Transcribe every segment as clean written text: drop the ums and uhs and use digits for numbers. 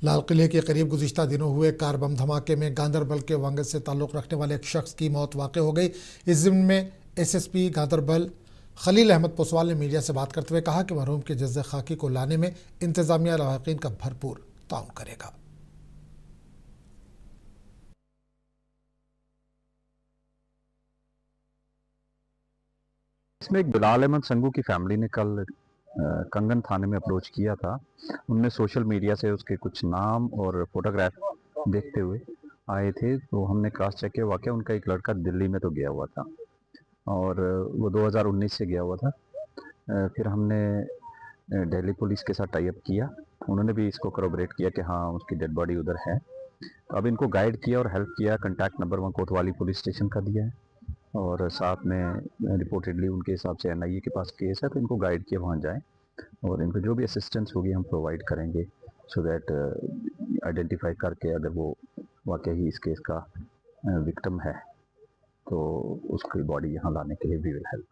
लाल किले के करीब गुज़िश्ता दिनों हुए कार बम धमाके में गांधरबल के वांगद से ताल्लुक़ रखने वाले एक शख्स की मौत वाक़ हो गई। इस ज़िम्न में एसएसपी गांधरबल खलील अहमद पोसवाल ने मीडिया से बात करते हुए कहा कि मरहूम के जज्ज़े खाकी को लाने में इंतज़ामिया लवाहिकीन का भरपूर ताउन करेगा। इसमें एक बिलाल अहमद संगू की फैमिली ने कल कंगन थाने में अप्रोच किया था। उनने सोशल मीडिया से उसके कुछ नाम और फोटोग्राफ देखते हुए आए थे, तो हमने क्रॉस चेक किया। वाकई उनका एक लड़का दिल्ली में तो गया हुआ था और वो 2019 से गया हुआ था। फिर हमने दिल्ली पुलिस के साथ टाई अप किया। उन्होंने भी इसको करोबरेट किया कि हाँ उसकी डेड बॉडी उधर है। अब इनको गाइड किया और हेल्प किया। कंटैक्ट नंबर वहाँ कोतवाली पुलिस स्टेशन का दिया है और साथ में रिपोर्टेडली उनके हिसाब से एनआईए के पास केस है, तो इनको गाइड किया वहाँ जाएं और इनको जो भी असिस्टेंस होगी हम प्रोवाइड करेंगे सो दैट आइडेंटिफाई करके अगर वो वाकई ही इस केस का विक्टिम है तो उसकी बॉडी यहाँ लाने के लिए we will help.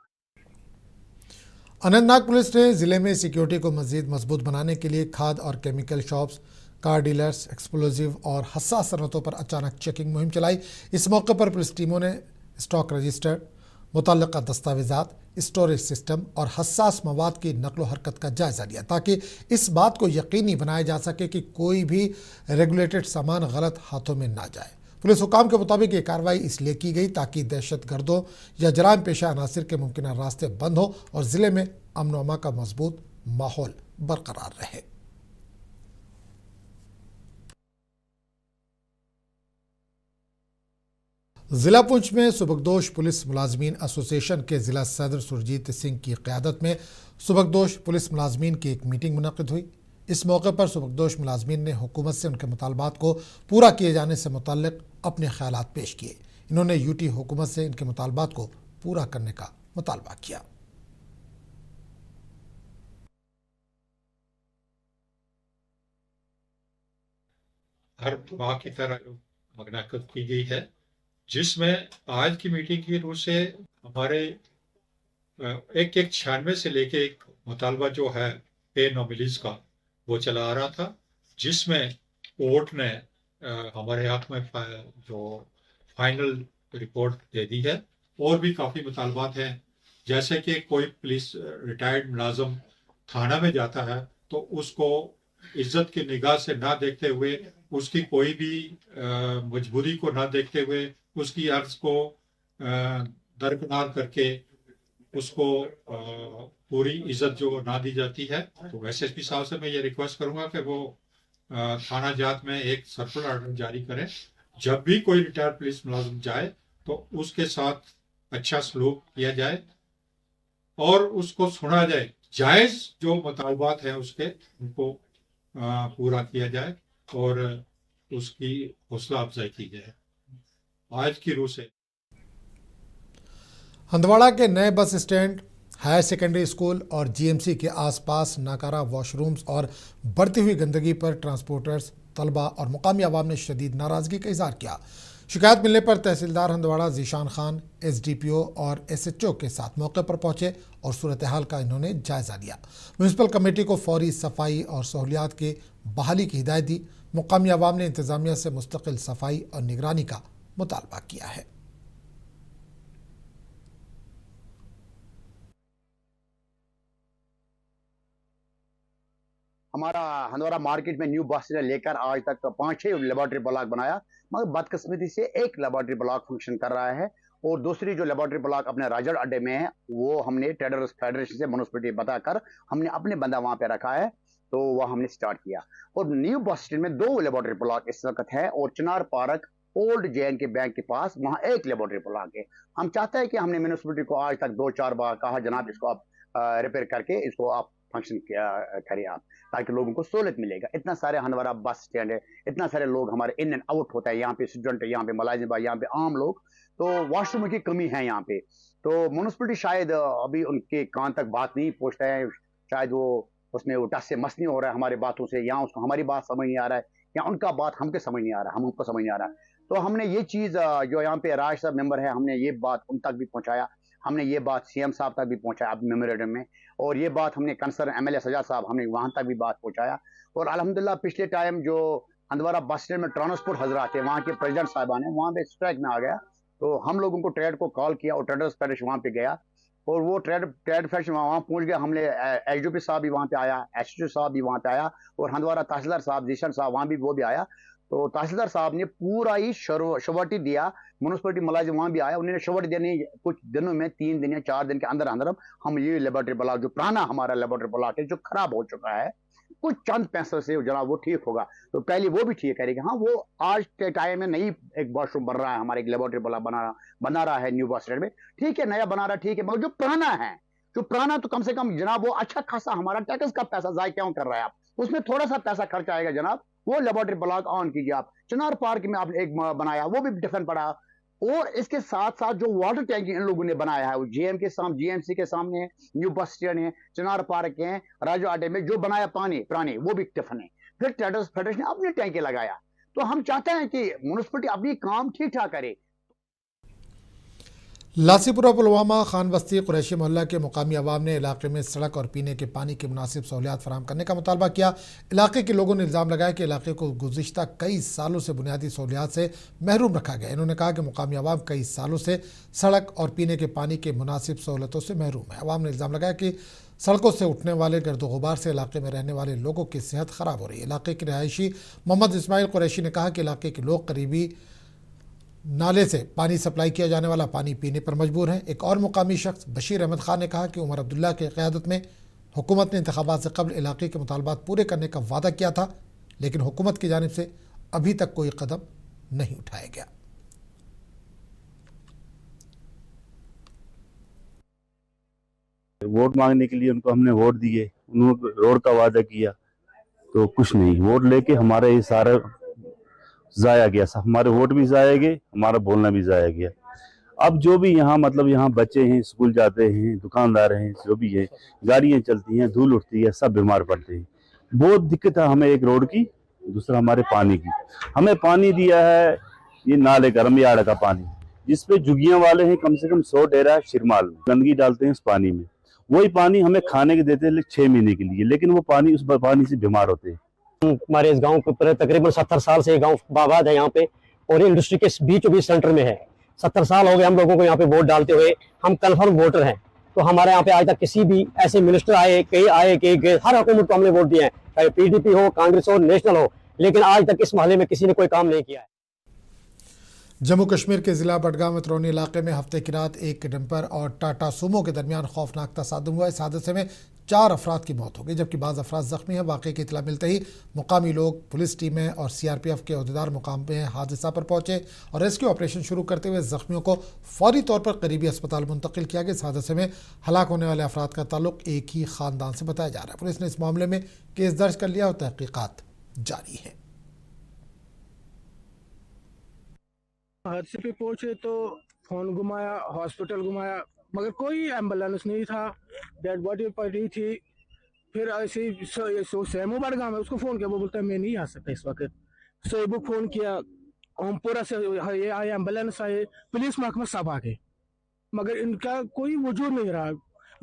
Anantnag police ने जिले में सिक्योरिटी को मजीद मजबूत बनाने के लिए खाद और chemical shops, car dealers, explosive और हसास सनतों पर अचानक चेकिंग मुहिम चलाई। इस मौके पर पुलिस टीमों ने स्टॉक रजिस्टर, मुतल्लिका दस्तावेजात, स्टोरेज सिस्टम और हसास मवाद की नकलो हरकत का जायजा लिया ताकि इस बात को यकीनी बनाया जा सके कि कोई भी रेगुलेटेड सामान गलत हाथों में ना जाए। पुलिस हुकाम के मुताबिक ये कार्रवाई इसलिए की गई ताकि दहशत गर्दों या जराम पेशा अनासिर के मुमकिन रास्ते बंद हो और जिले में अमन अमा का मजबूत माहौल बरकरार रहे। जिला पुंछ में सुबकदोश पुलिस मुलाजमीन एसोसिएशन के जिला सदर सुरजीत सिंह की क़यादत में सुबकदोश पुलिस मुलाजमीन की एक मीटिंग मुनक़िद हुई। इस मौके पर सुबकदोश मुलाजमीन ने हुकूमत से उनके मुतालबात को पूरा किए जाने से मुतल्लिक़ अपने ख्यालात पेश किए। इन्होंने यूटी हुकूमत से इनके मुतालबात को पूरा करने का मुतालबा किया। हर माह की तरह मुनक़िद की गई है, जिसमें आज की मीटिंग की रूह से हमारे एक 96 से लेके एक मुतालबा जो है पे नॉमिलीज का वो चला आ रहा था, जिसमें कोर्ट ने हमारे हक में जो फाइनल रिपोर्ट दे दी है। और भी काफ़ी मुतालबात हैं, जैसे कि कोई पुलिस रिटायर्ड मुलाजम थाना में जाता है तो उसको इज्जत की निगाह से ना देखते हुए, उसकी कोई भी मजबूरी को ना देखते हुए, उसकी अर्ज को दरकिनार करके उसको पूरी इज्जत जो ना दी जाती है। तो एसएसपी साहब से मैं ये रिक्वेस्ट करूंगा कि वो थाना जात में एक सर्कुलर ऑर्डर जारी करें, जब भी कोई रिटायर्ड पुलिस मुलाजिम जाए तो उसके साथ अच्छा सलूक किया जाए और उसको सुना जाए, जायज़ जो मुतालबात हैं उसके उनको पूरा किया जाए और उसकी हौसला अफजाई की जाए। आज की रूह से हंदवाड़ा के नए bus stand, higher secondary school और जीएमसी के आसपास नाकारा वॉशरूम्स और बढ़ती हुई गंदगी पर ट्रांसपोर्टर्स, तलबा और मुकामी आवाम ने शदीद नाराज़गी का इजहार किया। शिकायत मिलने पर तहसीलदार हंदवाड़ा जीशान खान एसडीपीओ और एसएचओ के साथ मौके पर पहुंचे और सूरत हाल का इन्होंने जायजा लिया। म्यूनसिपल कमेटी को फौरी सफाई और सहूलियात के बहाली की हिदायत दी। मुकामी आवाम ने इंतजामिया से मुस्तकिल सफाई और निगरानी का मुतालबा किया है। हमारा हंदवाड़ा मार्केट में न्यू बस से लेकर आज तक 5-6 लेबोरेटरी ब्लॉक बनाया, मगर बदकिस्मती से एक लेबोरेटरी ब्लॉक फंक्शन कर रहा है और दूसरी जो लेबोरेटरी ब्लॉक अपने राजड़ अड्डे में है वो हमने ट्रेडर्स फेडरेशन से म्यूनिसिपैलिटी बताकर हमने अपने बंदा वहां पे रखा है, तो वह हमने स्टार्ट किया। और न्यू बस स्टैंड में 2 लेबोरेटरी ब्लॉक इस वक्त है और चिनार पार्क ओल्ड JNK बैंक के पास वहां एक लेबोरेटरी ब्लॉक है। हम चाहते हैं कि हमने म्यूनिसिपैलिटी को आज तक 2-4 बार कहा, जनाब इसको आप रिपेयर करके इसको आप फंक्शन करिए आप, ताकि लोगों को सहूलत मिलेगा। इतना सारे हंदवाड़ा बस स्टैंड है, इतना सारे लोग हमारे इन एंड आउट होता है, यहाँ पे स्टूडेंट, यहाँ पे मुलाजिम भाई, यहाँ पे आम लोग, तो वॉशरूम की कमी है यहाँ पे। तो म्यूनिसिपैलिटी शायद अभी उनके कान तक बात नहीं पहुँचता है, शायद वो उसमें वो टस से मस नहीं हो रहा है हमारी बातों से, या उसको हमारी बात समझ नहीं आ रहा है, या उनका बात हमको समझ नहीं आ रहा है, हम उनको समझ नहीं आ रहा है। तो हमने ये चीज़ जो यहाँ पे राज साहब मेंबर है, हमने ये बात उन तक भी पहुँचाया। हमने ये बात सीएम साहब तक भी पहुंचाया अब मेमोरेंडम में, और ये बात हमने कंसर्न एमएलए सजाद साहब हमने वहां तक भी बात पहुंचाया। और अल्हम्दुलिल्लाह पिछले टाइम जो हंदवारा बस स्टैंड में ट्रांसपोर्ट हजरात थे, वहाँ के प्रेसिडेंट साहबान ने वहाँ पे स्ट्राइक में आ गया, तो हम लोगों को ट्रेड को कॉल किया और ट्रेडर्स फेडरेशन वहाँ पे गया, और वो ट्रेड फेडरेशन वहाँ पहुँच गया। हमने एसडीपी साहब भी वहाँ पे आया, एसडीओ साहब भी वहाँ पे आया, और हंदवारा तहसीलदार साहब जीशन साहब वहाँ भी वो भी आया। तो तहसीलदार साहब ने पूरा ही शवर्टी दिया, म्यूनसिपलिटी मुलाजिम वहाँ भी आया, उन्होंने शवर्टी देने कुछ दिनों में 3 दिन या 4 दिन के अंदर अंदर हम ये लेबोरेटरी ब्लॉक जो पुराना हमारा लेबोरेटरी ब्लॉक है जो खराब हो चुका है, कुछ चंद पैसों से जनाब वो ठीक होगा, तो पहले वो भी ठीक करेगा। हाँ, वो आज के टाइम में नई एक वॉशरूम बन रहा है, हमारे एक लेबोरेटरी ब्लॉक बना रहा है न्यू बस स्टैंड में, ठीक है, नया बना रहा है, ठीक है, मगर जो पुराना तो कम से कम जनाब वो अच्छा खासा हमारा टैक्स का पैसा जाय क्यों कर रहा है आप, उसमें थोड़ा सा पैसा खर्च आएगा जनाब, वो लेबोरेटरी ब्लॉक ऑन कीजिए आप। चिनार पार्क में आपने एक बनाया, वो भी डिफरेंट पड़ा, और इसके साथ साथ जो वाटर टैंक इन लोगों ने बनाया है वो जीएमसी के सामने न्यू बस स्टैंड है, चिनार पार्क है, राजू अड्डे में जो बनाया पुराने वो भी डिफरेंट है। फिर ट्रेडर्स फेडरेशन ने अपने टैंके लगाया, तो हम चाहते हैं कि म्यूनसिपलिटी अपनी काम ठीक ठाक करे। लासीपुरा पुलवामा खान बस्ती कुरैशी मोहल्ला के मुकामी अवाम ने इलाके में सड़क और पीने के पानी की मुनासिब सहूलियात फराहम करने का मुतालबा किया। इलाके के लोगों ने इल्ज़ाम लगाया कि इलाके को गुज़िश्ता कई सालों से बुनियादी सहूलियात से महरूम रखा गया। इन्होंने कहा कि मुकामी अवाम कई सालों से सड़क और पीने के पानी के मुनासिब सहूलतों से महरूम है। अवाम ने इल्ज़ाम लगाया कि सड़कों से उठने वाले गर्दो गुबार से इलाके में रहने वाले लोगों की सेहत ख़राब हो रही है। इलाके के रहायशी मोहम्मद इस्माइल कुरैशी ने कहा कि इलाके के लोग करीबी नाले से पानी सप्लाई किया जाने वाला पानी पीने पर मजबूर हैं। एक और मुकामी शख्स बशीर अहमद खान ने कहा कि उमर अब्दुल्ला की क़यादत में हुकूमत ने इंतखाबात से कबल इलाके के मुतालबात पूरे करने का वादा किया था, लेकिन हुकूमत की जानिब से अभी तक कोई कदम नहीं उठाया गया। वोट मांगने के लिए उनको हमने वोट दिए, उन्होंने रोड का वादा किया, तो कुछ नहीं, वोट लेके हमारा ये सारा जाया गया, हमारे वोट भी जाया गए, हमारा बोलना भी जाया गया। अब जो भी यहाँ मतलब यहाँ बच्चे हैं, स्कूल जाते हैं, दुकानदार हैं, जो भी है, गाड़ियाँ चलती हैं, धूल उठती है, सब बीमार पड़ते हैं। बहुत दिक्कत है हमें, एक रोड की, दूसरा हमारे पानी की। हमें पानी दिया है ये नाले का रमियाड़ा का पानी, जिसपे जुगियाँ वाले हैं कम से कम 100 डेरा शिरमाल में गंदगी डालते हैं उस पानी में, वही पानी हमें खाने के देते हैं 6 महीने के लिए, लेकिन वो पानी उस पानी से बीमार होते हैं। हमारे इस गांव के तकरीबन 70 साल से ये गांव आबाद है यहाँ पे, और ये इंडस्ट्री के बीचों बीच सेंटर में है। 70 साल हो गए हम लोगों को यहाँ पे वोट डालते हुए, हम कन्फर्म वोटर हैं। तो हमारे यहाँ पे आज तक किसी भी ऐसे मिनिस्टर आए, कई गए, हर हुकूमत को हमने वोट दिए हैं, चाहे पीडीपी हो, कांग्रेस हो, नेशनल हो, लेकिन आज तक इस मोहल्ले में किसी ने कोई काम नहीं किया है। जम्मू कश्मीर के ज़िला बडगाम अतरौनी इलाके में हफ्ते की रात एक डंपर और टाटा सूमो के दरमियान खौफनाक तसादुम हुआ। इस हादसे में 4 अफराद की मौत हो गई, जबकि बाज़ अफराद ज़ख्मी हैं। वाक़े की इतला मिलते ही मुकामी लोग, पुलिस टीमें और सीआरपीएफ के अहदेदार मुकाम में हादसा पर पहुंचे और रेस्क्यू ऑपरेशन शुरू करते हुए ज़ख्मियों को फौरी तौर पर करीबी अस्पताल मुंतकिल किया गया। इस हादसे में हलाक होने वाले अफराद का ताल्लुक एक ही ख़ानदान से बताया जा रहा है। पुलिस ने इस मामले में केस दर्ज कर लिया और तहकीकात जारी है। हादसे पे पहुंचे तो फोन घुमाया, हॉस्पिटल घुमाया, मगर कोई एम्बुलेंस नहीं था, डेड बॉडी पड़ी थी। फिर ऐसे ही सैमू बड़गाम है, उसको फ़ोन किया, वो बोलता है मैं नहीं आ सकता इस वक्त। सैबू फ़ोन किया, ओमपुरा से ये आए, एम्बुलेंस आए, पुलिस महकमा सब आ गए, मगर इनका कोई वजूद नहीं रहा।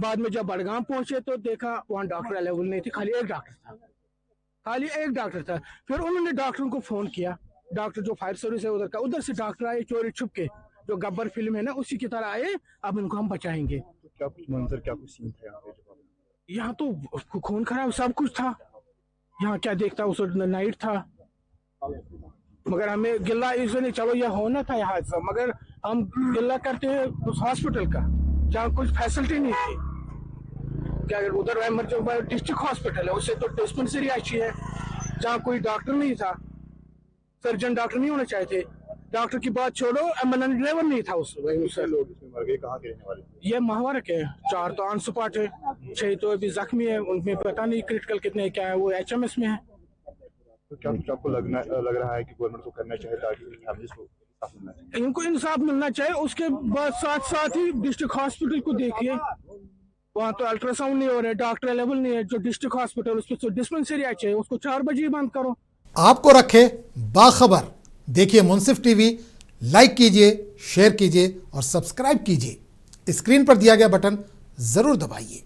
बाद में जब बड़गाम पहुंचे तो देखा वहाँ डॉक्टर अवेलेबल नहीं थे, खाली एक डॉक्टर था। फिर उन्होंने डॉक्टरों को फ़ोन किया, डॉक्टर जो फायर सर्विस है उधर से डॉक्टर आए, चोरी छुप के, जो गब्बर फिल्म है ना उसी की तरह आए, अब इनको हम बचाएंगे। तो क्या कुछ मंजर, क्या कुछ सीन था यहाँ तो खून खराब सब कुछ था। यहाँ क्या देखता, उस नाइट था, मगर हमें गिल्ला इससे नहीं, चलो यह होना था यहाँ, मगर हम गिल्ला करते हैं उस हॉस्पिटल का जहाँ कुछ फैसिलिटी नहीं थी। क्या उधर इमरजेंसी डिस्ट्रिक्ट हॉस्पिटल है, उससे तो डिस्पेंसरी अच्छी है, जहाँ कोई डॉक्टर नहीं था, सर्जन डॉक्टर नहीं होने चाहिए थे। डॉक्टर की बात छोड़ो, एम्बुलेंस ड्राइवर नहीं था उस लोग इसमें मर गए। कहाँ के रहने वाले? ये महावर के 4 तो ऑन स्पॉट है, 6 तो अभी जख्मी है, उनमें पता नहीं क्रिटिकल कितने क्या है, वो HMS में है। तो क्या आपको लग रहा है कि गवर्नमेंट को करना चाहिए ताकि इनको इंसाफ मिलना चाहिए? उसके बाद साथ ही डिस्ट्रिक्ट हॉस्पिटल को देखिए, वहाँ तो अल्ट्रासाउंड नहीं हो रहा है, डॉक्टर अवेलेबल नहीं है। जो डिस्ट्रिक्ट हॉस्पिटल उस पर डिस्पेंसरी चाहिए, उसको 4 बजे बंद करो। आपको रखे बाखबर, देखिए मुंसिफ टीवी, लाइक कीजिए, शेयर कीजिए और सब्सक्राइब कीजिए। स्क्रीन पर दिया गया बटन जरूर दबाइए।